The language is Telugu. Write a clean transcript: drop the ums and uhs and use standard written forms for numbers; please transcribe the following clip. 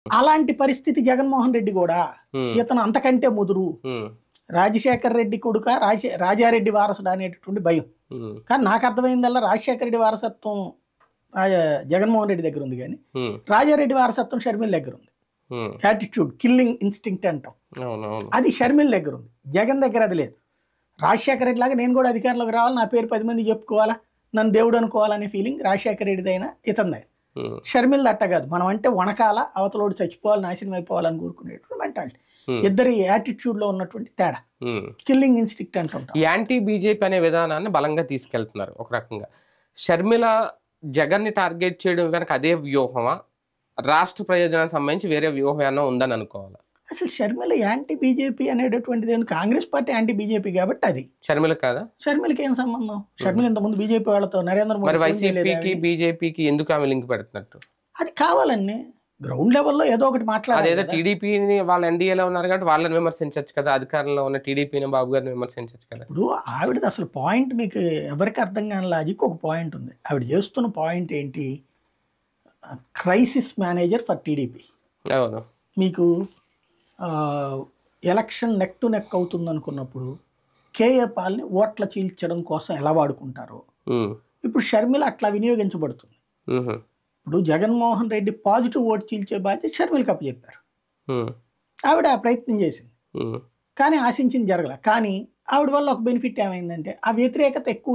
అలాంటి పరిస్థితి జగన్మోహన్ రెడ్డి కూడా ఇతను అంతకంటే ముదురు రాజశేఖర్ రెడ్డి కొడుక రాజారెడ్డి వారసుడు అనేటటువంటి భయం. కానీ నాకు అర్థమైందల్లా రాజశేఖర రెడ్డి వారసత్వం జగన్మోహన్ రెడ్డి దగ్గర ఉంది, కానీ రాజారెడ్డి వారసత్వం షర్మిల దగ్గర ఉంది. యాటిట్యూడ్, కిల్లింగ్ ఇన్స్టింక్ట్ అంటాం, అది షర్మిల దగ్గర ఉంది. జగన్ దగ్గర అది లేదు. రాజశేఖర రెడ్డి లాగా నేను కూడా అధికారంలోకి రావాలి, నా పేరు 10 మంది చెప్పుకోవాలా, నన్ను దేవుడు అనుకోవాలనే ఫీలింగ్ రాజశేఖర రెడ్డిదైనా ఇతనిదే. షర్మిల అట్ట కాదు, మనం అంటే వనకాల అవతలోడు చచ్చిపోవాలి, నాశనం అయిపోవాలని కోరుకునేటువంటి మెంటాలిటీ. ఇద్దరి యాటిట్యూడ్ లో ఉన్నటువంటి తేడా కిల్లింగ్ ఇన్స్టింక్ట్ అంటుంటాం. యాంటీ బీజేపీ అనే విధానాన్ని బలంగా తీసుకెళ్తున్నారు ఒక రకంగా. షర్మిల జగన్ ని టార్గెట్ చేయడం వెనక అదే వ్యూహమా, రాష్ట్ర ప్రయోజనానికి సంబంధించి వేరే వ్యూహం ఏమన్నా ఉందని అనుకోవాలా? అసలు షర్మిల యాంటీ బీజేపీ అనేటటువంటిది కాంగ్రెస్ పార్టీ యాంటీ బీజేపీ కాబట్టి అది షర్మిల కాదా? షర్మిలకి ఏం సంబంధం? షర్మిల ఇంతకుముందు బీజేపీ వాళ్ళతో నరేంద్ర మోదీ వైసీపీకి బీజేపీకి ఎందుకు ఆమె లింక్ పెడుతున్నట్టు? అది కావాలని గ్రౌండ్ లెవెల్లో ఏదో ఒకటి మాట్లాడాలి. అదేదో టీడీపీని వాళ్ళు ఎన్డీఏలో ఉన్నారు కాబట్టి వాళ్ళని విమర్శించవచ్చు కదా, అధికారంలో ఉన్న టీడీపీని బాబు గారిని విమర్శించవచ్చు కదా. ఇప్పుడు ఆవిడది అసలు పాయింట్ మీకు ఎవరికి అర్థం కాని లాజిక్ ఒక పాయింట్ ఉంది. ఆవిడ చేస్తున్న పాయింట్ ఏంటి? Crisis manager for TDP. అవును, మీకు ఎలక్షన్ నెక్ టు నెక్ అవుతుంది అనుకున్నప్పుడు కేఏ పాల్ని ఓట్ల చీల్చడం కోసం ఎలా వాడుకుంటారో ఇప్పుడు షర్మిల అట్లా వినియోగించబడుతుంది. ఇప్పుడు జగన్మోహన్ రెడ్డి పాజిటివ్ ఓటు చీల్చే బాధ్యత షర్మిలకి అప్పచెప్పారు. ఆవిడ ఆ ప్రయత్నం చేసింది, కానీ ఆశించింది జరగల. కానీ ఆవిడ వల్ల ఒక బెనిఫిట్ ఏమైందంటే ఆ వ్యతిరేకత ఎక్కువ